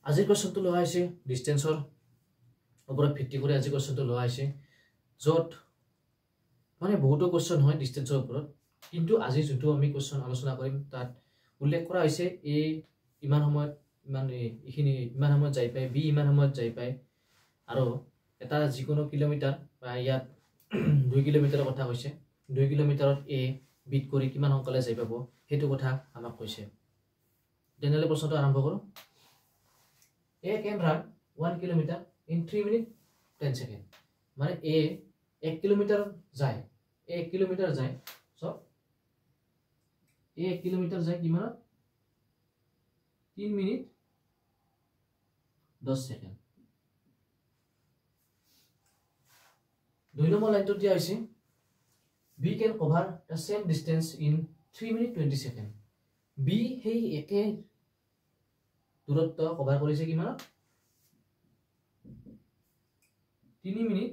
আজিৰ কোৱেশ্চনটো লোৱা হৈছে ডিস্টেন্সৰ ওপৰত ভিত্তি কৰি আজি কোৱেশ্চনটো লোৱা হৈছে য'ত মানে বহুতো কোৱেশ্চন হয় ডিস্টেন্সৰ ওপৰত কিন্তু আজি যেটো আমি কোৱেশ্চন আলোচনা কৰিম তাত উল্লেখ কৰা হৈছে এ ইমান সময়ত ইমান ইখিনি ইমান সময়ত যাই পায় বি ইমান সময়ত যাই পায় আৰু এটা যিকোনো কিলোমিটাৰ বা ইয়াত 2 কিলোমিটাৰৰ কথা কৈছে 2 কিলোমিটাৰত এ বিট কৰি কিমান সোনকালে যাই পাব হেতু কথা আমাক কৈছে তেনেহলে প্ৰশ্নটো আৰম্ভ কৰো A can run 1 kilometer in 3 minutes 10 seconds. माने A 1 किलोमीटर जाए A 1 किलोमीटर जाए so A 1 किलोमीटर जाए किमान 3 मिनिट 10 सेकेंड 2 নম্বৰ লাইনটো দিয়া হৈছে B can cover the same distance in 3 minutes 20 seconds. B হেই একে দূৰত্ব কভাৰ কৰিছে কিমান 3 মিনিট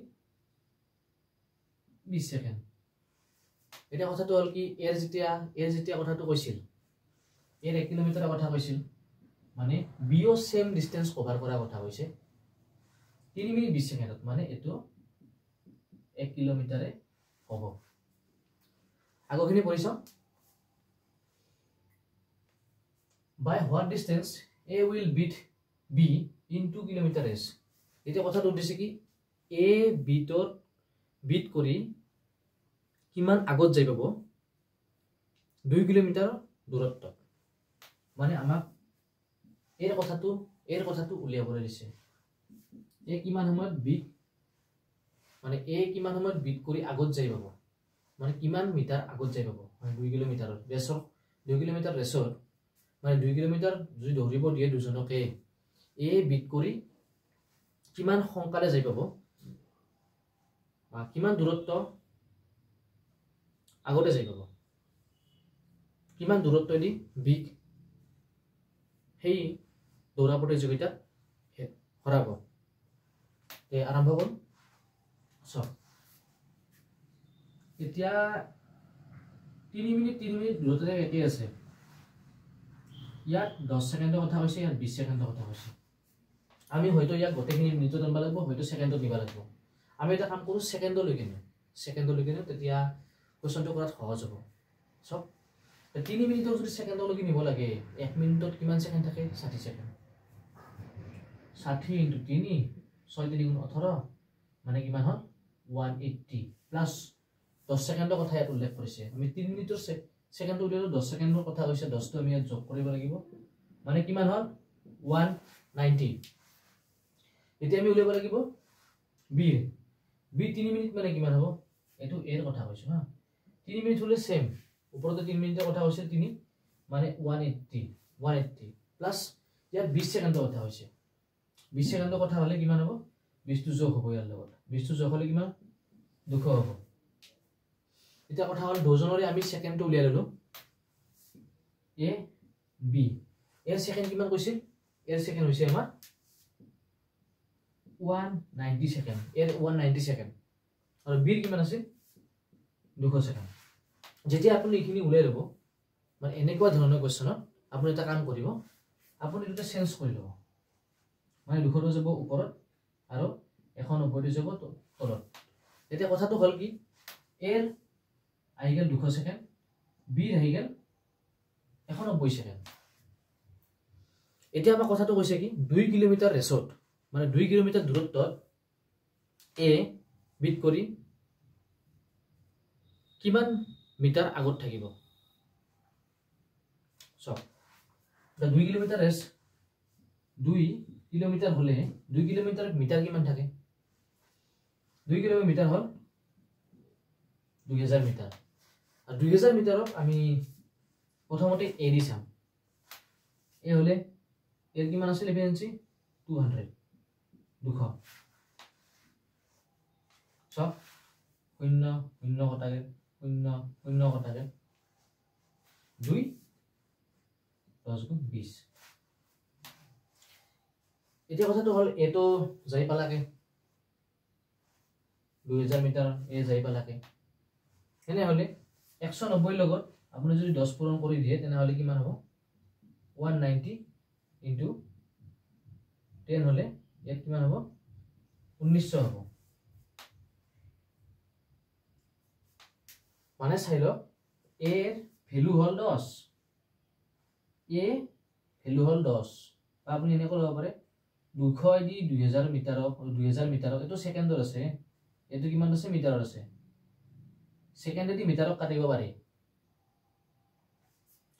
20 সেকেন্ড এটা কথাটো হল কি এৰ যেতিয়া কথাটো কৈছিল এৰ 1 কিলোমিটাৰৰ কথা কৈছিল মানে বিও সেম ডিসটেন্স কভাৰ কৰা কথা কৈছে 3 মিনিট 20 সেকেন্ডত মানে এটো 1 কিলোমিটাৰে হ'ব আগখিনি পঢ়িছ by what distance A will beat B in 2 kilometers. এটা কথাটো উদ্দেশ্য কি A বিটৰ বিট কৰি কিমান আগত যাই পাব 2 কিলোমিটাৰ দূৰত্ব মানে আমাক এৰ কথাটো উলিয়াবলৈ দিছে এ কিমান সময়ত বিট মানে এ কিমান সময়ত বিট কৰি আগত যাই পাব মানে কিমান মিটাৰ আগত যাই পাব মানে 2 কিলোমিটাৰৰ ৰেছৰ 2 কিলোমিটাৰ ৰেছৰ মানে 2 কিলোমিটাৰ যদি দৌৰিব দিয়ে দুজনকে এ বিট কৰি কিমান সংকালে যাই পাব বা কিমান দূৰত্ব আগতে যাই পাব কিমান দূৰত্ব দি বিগ হেই দৌৰা প্ৰতিযোগিতা হৰাব তে আৰম্ভ কৰো সব এতিয়া 3 মিনিট দূৰত্বতে একে আছে ইয়াত 10 সেকেন্ডৰ কথা কৈছে ইয়াত 20 সেকেন্ডৰ কথা কৈছে আমি হয়তো ইয়াক গোটেইখিনি মিনিটত আনবা লাগিব হয়তো সেকেন্ডত নিবা লাগিব আমি এটা কাম কৰো সেকেন্ডৰ লৈকে তেতিয়া কোৱেশ্চনটো কৰাত সহজ হ'ব সব 3 মিনিটৰ যদি সেকেন্ডৰ লৈকে নিব লাগে 1 মিনিটত কিমান সেকেন্ড থাকে 60 সেকেন্ড 60 * 3 6 * 3 = 18 মানে কিমান হ'ল 180 প্লাস 10 সেকেন্ডৰ কথা ইয়াত উল্লেখ কৰিছে আমি 3 মিনিটৰ সেকেন্ড উলিয়ালো 10 সেকেন্ডৰ কথা কৈছে 10 টো আমি ইয়াত যোগ কৰিব লাগিব মানে কিমান হ'ল 190 এতিয়া আমি উলিয়াব লাগিব বি 3 মিনিট মানে কিমান হ'ব এটো এর কথা কৈছো হা 3 মিনিট হলে সেম উপৰতে 3 মিনিটৰ কথা হৈছে 3 মানে 180 প্লাস ইয়াত 20 সেকেন্ডৰ কথা হৈছে 20 সেকেন্ডৰ কথা হলে কিমান হ'ব 20 টো যোগ হ'ব ইয়াৰ লগত 20 টো যোগ হলে কিমান 200 হ'ব এটা কথা হল দুজনৰে আমি সেকেন্ডটো উলিয়াই ললো এ বি এৰ সেকেন্ড কিমান কৈছিল এৰ সেকেন্ড হৈছে আমাৰ 190 সেকেন্ড এৰ 190 সেকেন্ড আৰু বিৰ কিমান আছে 200 সেকেন্ড যেতিয়া আপুনি ইখিনি উলাই লব মানে এনেকুৱা ধৰণৰ কোৱেশ্চনত আপুনি এটা কাম কৰিব আপুনি দুটা চেঞ্জ কৰি লব মানে 200 যাব ওপৰত আৰু 190 যাব তলত এতিয়া কথাটো হল কি এর আহি গেল 200 সেকেন্ড বি আহি গেল 190 সেকেন্ড এতিয়া আমাৰ কথাটো কৈছে কি 2 কিলোমিটাৰ ৰেছত মানে 2 কিলোমিটাৰ দূৰত্বত এ বিট কৰি কিমান মিটাৰ আগত থাকিব সব 2 কিলোমিটাৰ ৰেছ 2 কিলোমিটাৰ হলে 2 কিলোমিটাৰ মিটাৰ কিমান থাকে 2 কিলোমিটাৰ হল 2000 মিটাৰ আৰু 2000 মিটাৰক আমি প্ৰথমতে এ দি চাম এ হলে এর কিমান আছে এফিসিয়েন্সি 200 সব 0 কটাকে 0 কটাকে 2 10 গুণ 20 এতিয়া কথাটো হল এটো যাই পালাকে 2000 মিটাৰ এ যাই পালাকে এনে হলে 190 লগত আপুনি যদি 10 পূৰণ কৰি দিয়ে তেনে হলে কিমান হ'ব 190 into 10 হলে ইয়াত কিমান হ'ব 1900 হ'ব মানে চাই লওক a এর ভ্যালু হল 10 a ভ্যালু হল 10 বা আপুনি এনেকৈ ল'ব পাৰে 200 দি 2000 মিটাৰ এটো সেকেন্ডৰ আছে এটো কিমান আছে মিটাৰৰ আছে সেকেন্ডে দি মিটাৰক কাটিব পাৰি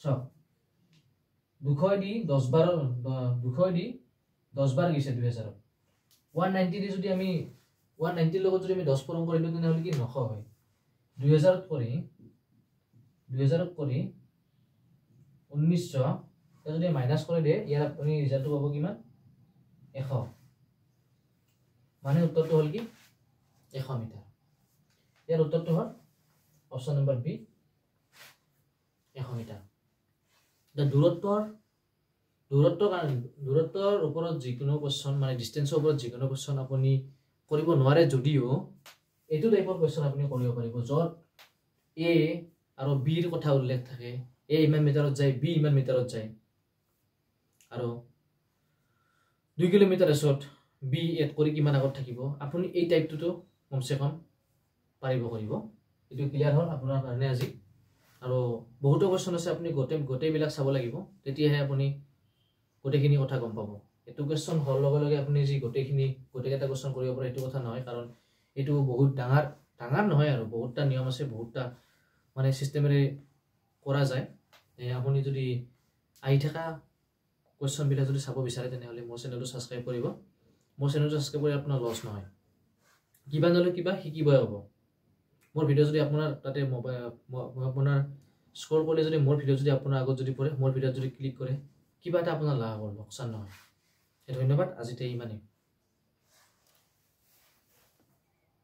চ 200 দি 10 বাৰ 200 দি 10 বাৰ গৈছে 2000 190 দি যদি আমি 190 লগত যদি আমি 10 পূৰণ কৰিলো তেনে হলে কি 900 হয় 2000 ত কৰি 1900 যদি মাইনাস কৰি দিয়ে ইয়াৰ আপুনি ৰিজাল্টটো পাব কিমান 100 মানে উত্তৰটো হল কি 100 মিটাৰ ইয়াৰ উত্তৰটো হল অপচন নম্বৰ বি 100 মিটাৰ দূৰত্বৰ ওপৰত যিকোনো কোৱেশ্চন মানে ডিসটেন্সৰ ওপৰত যিকোনো কোৱেশ্চন আপুনি কৰিব নোৱাৰে যদিও এটো টাইপৰ কোৱেশ্চন আপুনি কৰিব পাৰিব যত a আৰু b ৰ কথা উল্লেখ থাকে a ইমান মিটাৰত যায় b ইমান মিটাৰত যায় আৰু 2 কিলোমিটাৰ এছত b এড কৰি কিমান আগত থাকিব আপুনি এই টাইপটো কমসে কম পাৰিব কৰিব এটো ক্লিয়াৰ হল আপোনাৰ কাৰণে আজি আৰু বহুতো কোৱেশ্চন আছে আপুনি গোটেই বিলাক চাব লাগিব তেতিয়াহে আপুনি গোটেইখিনি কথা গম পাব এটো কোৱেশ্চন হল লগে লগে আপুনি যি গোটেইটা কোৱেশ্চন কৰিব পাৰে এটো কথা নহয় কাৰণ এটো বহুত ডাঙৰ নহয় আৰু বহুতটা নিয়ম আছে বহুতটা মানে সিস্টেমেৰে কৰা যায় আপুনি যদি আই থাকা কোৱেশ্চন বিলা যদি চাব বিচাৰে তেনে হলে মোৰ চেনেলটো সাবস্ক্ৰাইব কৰিব মোৰ চেনেলটো সাবস্ক্ৰাইব কৰি আপোনাৰ লছ নহয় কিবা নলে কিবা শিকিবই হ'ব মোৰ ভিডিও যদি আপোনাৰ তাতে আপোনাৰ স্ক্ৰল কৰিলে যদি মোৰ ভিডিও যদি আপোনাৰ আগত যদি পৰে মোৰ ভিডিওত যদি ক্লিক কৰে কিবা এটা আপোনাৰ লাভ হ'ব লোকসান নহয় ধন্যবাদ আজিতে ইমানেই